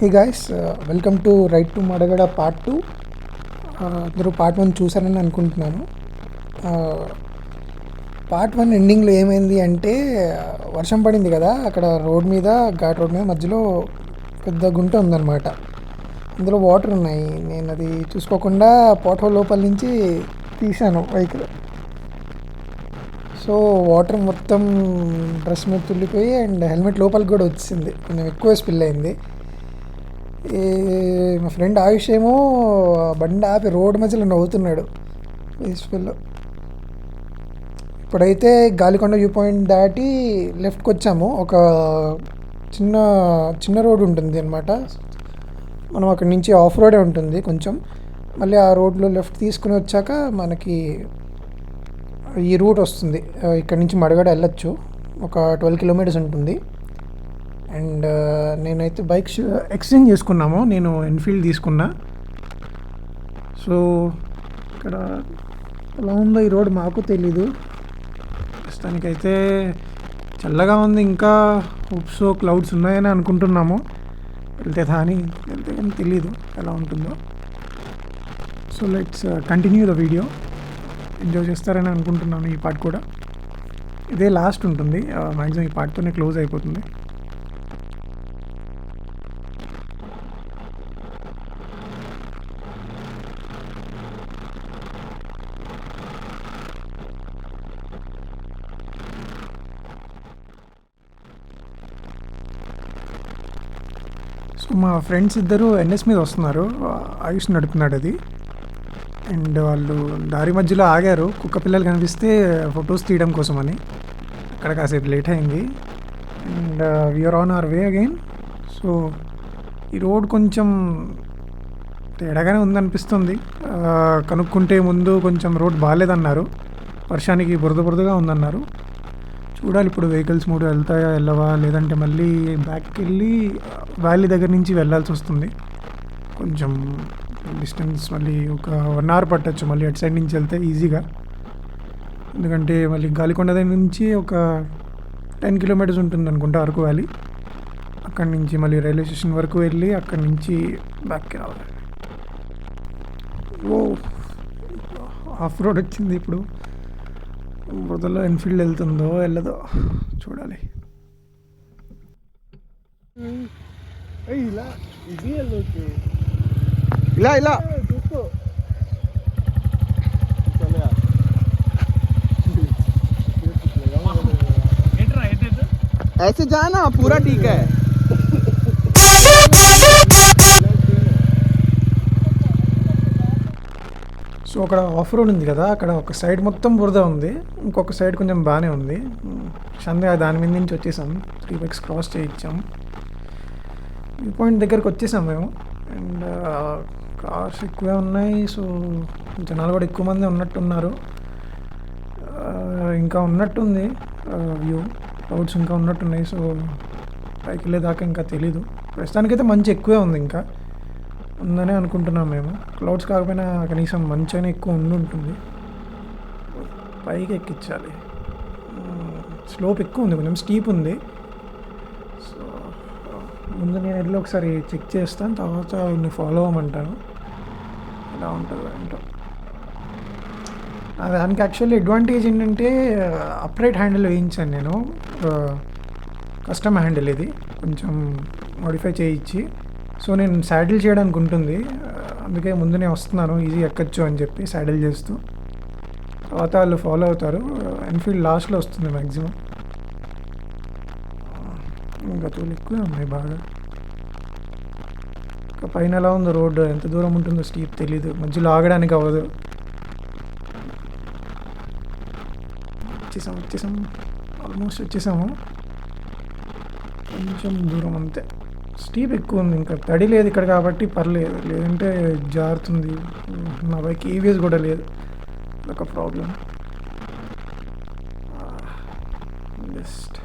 Hey guys, welcome to right to Madagada part 2. అందరూ part 1 చూసారని అనుకుంటున్నాను. Part 1 ఎండింగ్లో ఏమైంది అంటే వర్షం పడింది కదా, అక్కడ రోడ్ మీద ఘాట్ రోడ్ మీద మధ్యలో పెద్ద గుంట ఉందన్నమాట. అందులో వాటర్ ఉన్నాయి. నేను అది చూసుకోకుండా పోట్ లోపల నుంచి తీశాను వెహికల్. సో వాటర్ మొత్తం డ్రెస్ మీద తుల్లిపోయి అండ్ హెల్మెట్ లోపలికి కూడా వచ్చింది, కొంచెం ఎక్కువ స్పిల్ అయింది. మా ఫ్రెండ్ ఆయుష్ ఏమో బండి ఆపి రోడ్ మధ్యలో నవ్వుతున్నాడు పీస్ఫుల్లో. ఇప్పుడైతే గాలికొండ వ్యూ పాయింట్ దాటి లెఫ్ట్కి వచ్చాము. ఒక చిన్న చిన్న రోడ్ ఉంటుంది అనమాట. మనం అక్కడి నుంచి ఆఫ్ రోడే ఉంటుంది కొంచెం. మళ్ళీ ఆ రోడ్లో లెఫ్ట్ తీసుకుని వచ్చాక మనకి ఈ రూట్ వస్తుంది. ఇక్కడ నుంచి మడగడ వెళ్ళొచ్చు. ఒక 12 కిలోమీటర్స్ ఉంటుంది. అండ్ నేనైతే బైక్స్ ఎక్స్చేంజ్ చేసుకున్నాము. నేను ఎన్ఫీల్డ్ తీసుకున్నా. సో ఇక్కడ ఎలా ఉందో ఈ రోడ్ మాకు తెలీదు. ప్రస్తుతానికైతే చల్లగా ఉంది. ఇంకా హోప్స్ క్లౌడ్స్ ఉన్నాయని అనుకుంటున్నాము. వెళ్తే కానీ తెలీదు ఎలా ఉంటుందో. So let's continue the video. Enjoy చేస్తారని అనుకుంటున్నాను. ఈ పార్ట్ కూడా ఇదే లాస్ట్ ఉంటుంది. మ్యాక్సిమం ఈ పార్ట్తోనే క్లోజ్ అయిపోతుంది. సో మా ఫ్రెండ్స్ ఇద్దరు ఎన్ఎస్ మీద వస్తున్నారు. ఆయుష్ నడుపుతున్నాడు అది. అండ్ వాళ్ళు దారి మధ్యలో ఆగారు, కుక్క పిల్లలు కనిపిస్తే ఫొటోస్ తీయడం కోసం అని. అక్కడ కాసేపు లేట్ అయింది. And we are on our way again. So ఈ రోడ్ కొంచెం తేడాగానే ఉందనిపిస్తుంది. కనుక్కుంటే ముందు కొంచెం రోడ్ బాగాలేదన్నారు. వర్షానికి బురదగా ఉందన్నారు. చూడాలి ఇప్పుడు వెహికల్స్ మూడు వెళ్తాయా వెళ్ళవా, లేదంటే మళ్ళీ బ్యాక్కి వెళ్ళి వ్యాలీ దగ్గర నుంచి వెళ్ళాల్సి వస్తుంది. కొంచెం డిస్టెన్స్ మళ్ళీ ఒక 1 hour పట్టచ్చు మళ్ళీ అటు సైడ్ నుంచి వెళ్తే ఈజీగా. ఎందుకంటే మళ్ళీ గాలికొండ దగ్గర నుంచి ఒక 10 kilometers ఉంటుంది అనుకుంటా అరకు వ్యాలీ. అక్కడి నుంచి మళ్ళీ రైల్వే స్టేషన్ వరకు వెళ్ళి అక్కడి నుంచి బ్యాక్కి రావాలి. ఓ ఆఫ్ రోడ్ వచ్చింది. ఇప్పుడు బురదలో ఎన్ఫీల్డ్ వెళ్తుందో వెళ్ళదో చూడాలి. ఇలా ఇలా ऐसे जाना पूरा ठीक है. సో అక్కడ ఆఫ్ రోడ్ ఉంది కదా, అక్కడ ఒక సైడ్ మొత్తం బురద ఉంది, ఇంకొక సైడ్ కొంచెం బాగానే ఉంది. సందే దాని మీద నుంచి వచ్చేసాం. 3 bikes క్రాస్ చేయించాం. వ్యూ పాయింట్ దగ్గరికి వచ్చేసాం మేము. అండ్ కార్స్ ఎక్కువే ఉన్నాయి. సో జనాలు కూడా ఎక్కువ మంది ఉన్నట్టున్నారు. ఇంకా ఉన్నట్టుంది వ్యూ, క్లౌడ్స్ ఇంకా ఉన్నట్టున్నాయి. సో పైకి వెళ్ళేదాకా ఇంకా తెలీదు. ప్రస్తుతానికైతే మంచి ఎక్కువే ఉంది, ఇంకా ఉందనే అనుకుంటున్నాం మేము. క్లౌడ్స్ కాకపోయినా కనీసం మంచి అయినా ఎక్కువ ఉంటుంది. పైకి ఎక్కించాలి. స్లోప్ ఎక్కువ ఉంది, కొంచెం స్టీప్ ఉంది. సో ముందు నేను వెళ్ళి ఒకసారి చెక్ చేస్తాను, తర్వాత ఫాలో అవ్వమంటాను ఎలా ఉంటుందో ఏంటో. దానికి యాక్చువల్లీ అడ్వాంటేజ్ ఏంటంటే అప్రైట్ హ్యాండిల్ వేయించాను నేను. కస్టమ్ హ్యాండిల్ ఇది, కొంచెం మోడిఫై చేయించి. సో నేను శాడిల్ చేయడానికి ఉంటుంది, అందుకే ముందునే వస్తున్నాను ఈజీ ఎక్కచ్చు అని చెప్పి శాడిల్ చేస్తూ. తర్వాత వాళ్ళు ఫాలో అవుతారు. ఎన్ఫీల్డ్ లాస్ట్లో వస్తుంది మ్యాక్సిమం. ఇంకా తోలు ఎక్కువే ఉన్నాయి బాగా. ఇంకా పైన ఎలా ఉందో రోడ్డు, ఎంత దూరం ఉంటుందో స్టీప్ తెలీదు, మధ్యలో ఆగడానికి అవ్వదు. వచ్చేసాము ఆల్మోస్ట్ వచ్చేసాము. కొంచెం దూరం అంతే. స్టీప్ ఎక్కువ ఉంది, ఇంకా తడి లేదు ఇక్కడ కాబట్టి పర్లేదు, లేదంటే జారుతుంది. నా బైక్ ఈవీఎస్ కూడా లేదు, ఒక problem. Best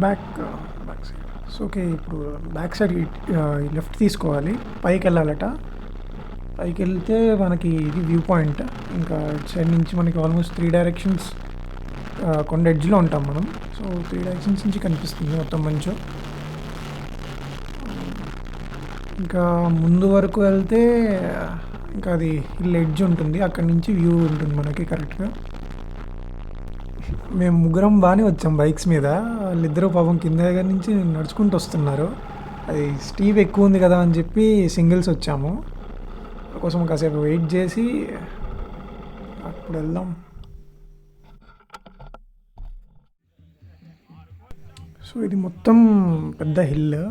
back back side. So okay, ఇప్పుడు బ్యాక్ సైడ్ లెఫ్ట్ తీసుకోవాలి, పైకి వెళ్ళాలట. పైకి వెళ్తే మనకి ఇది వ్యూ పాయింట్. ఇంకా ఇటు సైడ్ నుంచి మనకి ఆల్మోస్ట్ 3 డైరెక్షన్స్ కొండ ఎడ్జ్లో ఉంటాం మనం. సో 3 డైరెక్షన్స్ నుంచి కనిపిస్తుంది మొత్తం మంచు. ఇంకా ముందు వరకు వెళ్తే ఇంకా అది హిల్ ఎడ్జ్ ఉంటుంది, అక్కడి నుంచి వ్యూ ఉంటుంది మనకి కరెక్ట్గా. మేము ముగ్గురం బాగానే వచ్చాం బైక్స్ మీద, వాళ్ళిద్దరూ పాపం కింద దగ్గర నుంచి నడుచుకుంటూ వస్తున్నారు. అది స్టీవ్ ఎక్కువ ఉంది కదా అని చెప్పి సింగిల్స్ వచ్చాము. కోసం కాసేపు వెయిట్ చేసి అప్పుడు వెళ్దాం. సో ఇది మొత్తం పెద్ద హిల్,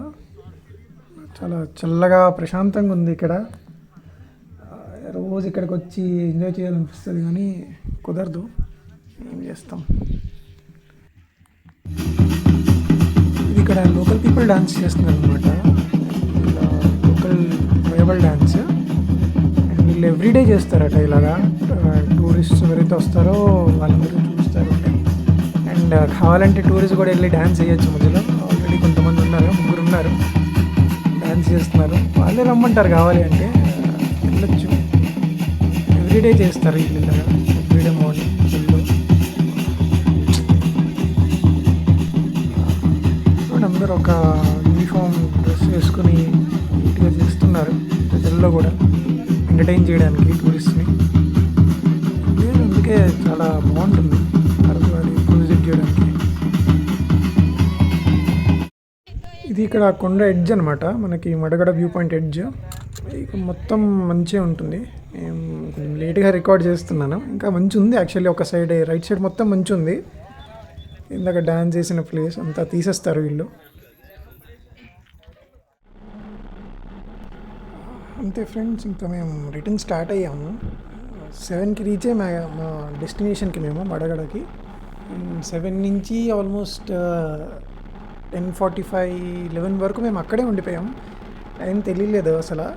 చాలా చల్లగా ప్రశాంతంగా ఉంది ఇక్కడ. రోజు ఇక్కడికి వచ్చి ఎంజాయ్ చేయాలనిపిస్తుంది కానీ కుదరదు, ఏం చేస్తాం. ఇది ఇక్కడ లోకల్ పీపుల్ డాన్స్ చేస్తున్నారు అనమాట, లోకల్ ట్రైబల్ డాన్స్. అండ్ వీళ్ళు ఎవ్రీడే చేస్తారట ఇలాగా. టూరిస్ట్ ఎవరైతే వస్తారో వాళ్ళందరూ చూస్తారు. అండ్ కావాలంటే టూరిస్ట్ కూడా వెళ్ళి డ్యాన్స్ చేయొచ్చు మధ్యలో. ఆల్రెడీ కొంతమంది ఉన్నారు, 3 ఉన్నారు డ్యాన్స్ చేస్తున్నారు. వాళ్ళే రమ్మంటారు కావాలి అంటే వెళ్ళొచ్చు. ఎవ్రీడే చేస్తారు వీళ్ళు ఇలాగా, ఎవ్రీడే మార్నింగ్ అందరూ ఒక యూనిఫామ్ డ్రెస్ వేసుకుని నీట్గా చేస్తున్నారు. ప్రజల్లో కూడా ఎంటర్టైన్ చేయడానికి టూరిస్ట్ని. అందుకే చాలా బాగుంటుంది అరకు వ్యాలీ విజిట్ చేయడానికి. ఇది ఇక్కడ కొండ ఎడ్జ్ అనమాట, మనకి మడగడ వ్యూ పాయింట్ ఎడ్జ్. ఇక మొత్తం మంచిగా ఉంటుంది. నేను కొంచెం లేట్గా రికార్డ్ చేస్తున్నాను, ఇంకా మంచి ఉంది యాక్చువల్లీ. ఒక సైడ్ రైట్ సైడ్ మొత్తం మంచి ఉంది. ఇందాక డ్యాన్స్ చేసిన ప్లేస్ అంతా తీసేస్తారు వీళ్ళు. అంతే ఫ్రెండ్స్, ఇంకా మేము రిటర్న్ స్టార్ట్ అయ్యాము. 7కి రీచ్ అయ్యి మా డెస్టినేషన్కి మేము మడగడకి. 7 నుంచి ఆల్మోస్ట్ 10:45, 11 వరకు మేము అక్కడే ఉండిపోయాం. టైం తెలియలేదు అసలు.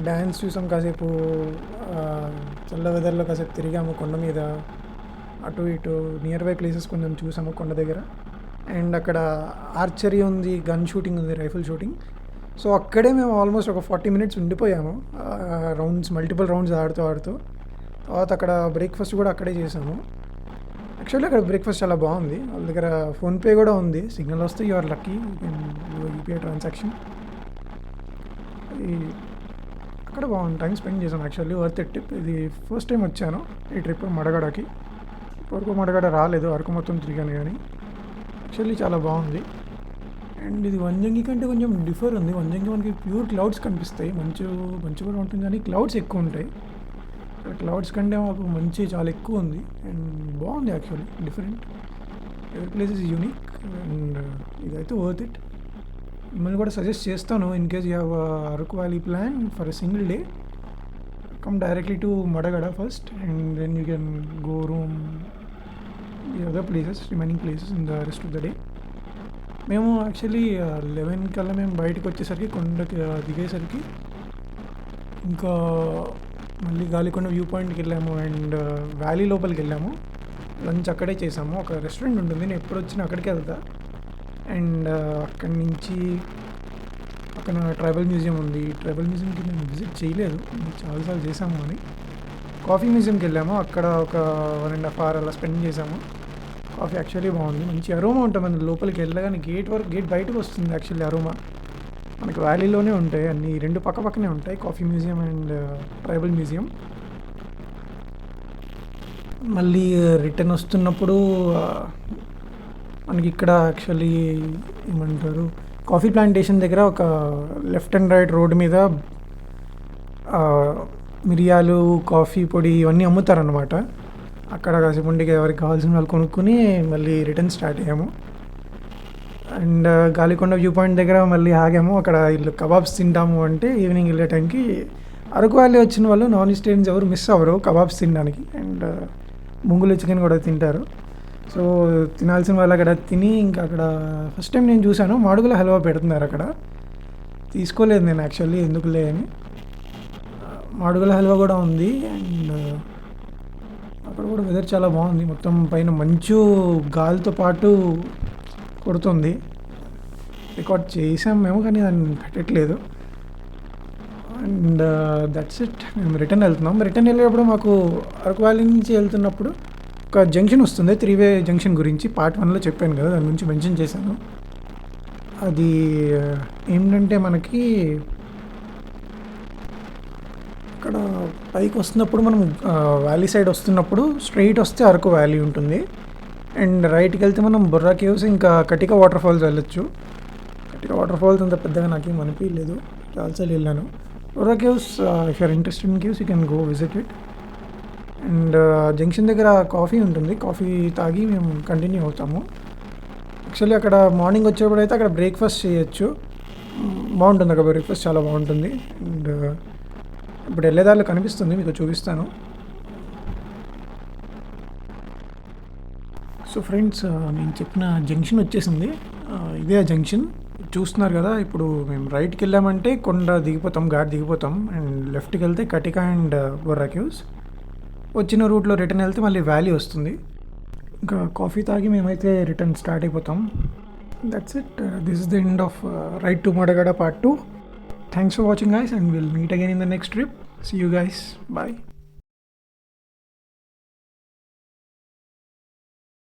డ్యాన్స్ చూసాం కాసేపు, చల్ల వెదర్లో కాసేపు తిరిగాము కొండ మీద, అటు ఇటు నియర్ బై ప్లేసెస్ కొంచెం చూసాము కొండ దగ్గర. అండ్ అక్కడ ఆర్చరీ ఉంది, గన్ షూటింగ్ ఉంది, రైఫిల్ షూటింగ్. సో అక్కడే మేము ఆల్మోస్ట్ ఒక 40 మినిట్స్ ఉండిపోయాము, మల్టిపుల్ రౌండ్స్ ఆడుతూ. తర్వాత అక్కడ బ్రేక్ఫాస్ట్ కూడా అక్కడే చేసాము. యాక్చువల్లీ అక్కడ బ్రేక్ఫాస్ట్ చాలా బాగుంది. వాళ్ళ దగ్గర ఫోన్పే కూడా ఉంది, సిగ్నల్ వస్తే you are lucky, UPI transaction. అక్కడ బాగుంది, టైం స్పెండ్ చేసాం యాక్చువల్లీ, వర్త్ ఇట్. ఇది ఫస్ట్ టైం వచ్చాను ఈ ట్రిప్ మడగడకి. ఇప్పటివరకు మడగడ రాలేదు, అరకు మొత్తం తిరిగాను కానీ యాక్చువల్లీ చాలా బాగుంది. అండ్ ఇది వంజంగి కంటే కొంచెం డిఫర్ ఉంది. వంజంగి మనకి ప్యూర్ క్లౌడ్స్ కనిపిస్తాయి, మంచు కూడా ఉంటుంది కానీ క్లౌడ్స్ ఎక్కువ ఉంటాయి. క్లౌడ్స్ కంటే మాకు మంచి చాలా ఎక్కువ ఉంది. అండ్ బాగుంది యాక్చువల్లీ, డిఫరెంట్. ఎవరి ప్లేస్ ఇస్ యూనిక్. అండ్ ఇదైతే వర్త్ ఇట్. మిమ్మల్ని కూడా సజెస్ట్ చేస్తాను, in case you have Araku valley plan for a single day, come directly to Madagada first and then you can go roam the other places, remaining places in the rest of the day. మేము actually 11 కల్లా మేము బయటకు వచ్చేసరికి, కొండకి దిగేసరికి ఇంకా మళ్ళీ Galikonda view పాయింట్కి వెళ్ళాము. అండ్ వ్యాలీ లోపలికి వెళ్ళాము, లంచ్ అక్కడే చేసాము. ఒక రెస్టారెంట్ ఉంటుంది, నేను ఎప్పుడు వచ్చినా అక్కడికే వెళ్తా. అండ్ అక్కడి నుంచి అక్కడ ట్రైబల్ మ్యూజియం ఉంది. ట్రైబల్ మ్యూజియంకి నేను విజిట్ చేయలేదు, చాలాసార్లు చేసాము అని. కాఫీ మ్యూజియంకి వెళ్ళాము, అక్కడ ఒక 1.5 hours అలా స్పెండ్ చేసాము. కాఫీ యాక్చువల్లీ బాగుంది, మంచి అరోమా ఉంటుంది. మన లోపలికి వెళ్ళగానే గేట్ బయటకు వస్తుంది యాక్చువల్లీ అరోమా. మనకి వ్యాలీలోనే ఉంటాయి అన్నీ, 2 పక్కనే ఉంటాయి, coffee museum and tribal museum. మళ్ళీ రిటర్న్ వస్తున్నప్పుడు మనకి ఇక్కడ యాక్చువల్లీ ఏమంటారు, కాఫీ ప్లాంటేషన్ దగ్గర ఒక లెఫ్ట్ అండ్ రైట్ రోడ్ మీద మిరియాలు, కాఫీ పొడి ఇవన్నీ అమ్ముతారనమాట. అక్కడ కాసేపు ఉండిగా ఎవరికి కావాల్సిన వాళ్ళు కొనుక్కొని మళ్ళీ రిటర్న్ స్టార్ట్ అయ్యాము. అండ్ గాలికొండ వ్యూ పాయింట్ దగ్గర మళ్ళీ ఆగాము. అక్కడ వీళ్ళు కబాబ్స్ తింటాము అంటే ఈవినింగ్ వెళ్ళే టైంకి అరకు వ్యాలీ వచ్చిన వాళ్ళు నాన్ వెజిటేరియన్స్ ఎవరు మిస్ అవ్వరు కబాబ్స్ తినడానికి. అండ్ ముంగులు చికెన్ కూడా తింటారు. సో తినాల్సిన వాళ్ళు అక్కడ తిని, ఇంకా అక్కడ ఫస్ట్ టైం నేను చూశాను మాడుగుల హల్వా పెడుతున్నారు అక్కడ. తీసుకోలేదు నేను యాక్చువల్లీ, ఎందుకులే అని. మాడుగుల హల్వా కూడా ఉంది. అండ్ అక్కడ కూడా వెదర్ చాలా బాగుంది, మొత్తం పైన మంచు గాలితో పాటు కొడుతుంది. రికార్డ్ చేసాం మేము, కానీ దాన్ని పెట్టట్లేదు. And that's it. మేము రిటర్న్ వెళ్తున్నాం. రిటర్న్ వెళ్ళేటప్పుడు మాకు అరకు వ్యాలీ నుంచి వెళ్తున్నప్పుడు ఒక జంక్షన్ వస్తుంది, 3-వే జంక్షన్ గురించి పార్ట్ 1లో చెప్పాను కదా, దాని గురించి మెన్షన్ చేశాను. అది ఏంటంటే మనకి ఇక్కడ పైకి వస్తున్నప్పుడు మనం వ్యాలీ సైడ్ వస్తున్నప్పుడు స్ట్రైట్ వస్తే అరకు వ్యాలీ ఉంటుంది. అండ్ రైట్కి వెళ్తే మనం బుర్రా కేవ్స్ ఇంకా కటిక వాటర్ ఫాల్స్ వెళ్ళొచ్చు. కటిక వాటర్ ఫాల్స్ అంత పెద్దగా నాకేం అనిపించలేదు, చాలాసార్లు వెళ్ళాను. Borra caves, if you're interested in caves you can go visit it. And junction దగ్గర కాఫీ ఉంటుంది, కాఫీ తాగి మేము కంటిన్యూ అవుతాము. యాక్చువల్లీ అక్కడ మార్నింగ్ వచ్చేప్పుడు అయితే అక్కడ బ్రేక్ఫాస్ట్ చేయొచ్చు, బాగుంటుంది. అక్కడ బ్రేక్ఫాస్ట్ చాలా బాగుంటుంది. అండ్ ఇప్పుడు వెళ్ళేదారిలో కనిపిస్తుంది, మీకు చూపిస్తాను. సో ఫ్రెండ్స్, నేను చెప్పిన జంక్షన్ వచ్చేసింది. ఇదే ఆ జంక్షన్ చూస్తున్నారు కదా. ఇప్పుడు మేము రైట్కి వెళ్ళామంటే కొండ దిగిపోతాం, ఘాట్ దిగిపోతాం. అండ్ లెఫ్ట్కి వెళ్తే కటిక అండ్ బొర్రా కేవ్స్. వచ్చిన రూట్లో రిటర్న్ వెళ్తే మళ్ళీ వ్యాలీ వస్తుంది. ఇంకా కాఫీ తాగి మేమైతే రిటర్న్ స్టార్ట్ అయిపోతాం. That's it. This is the end of ride to Madagada part 2. Thanks for watching guys, and we'll meet again in the next trip. See you guys. Bye.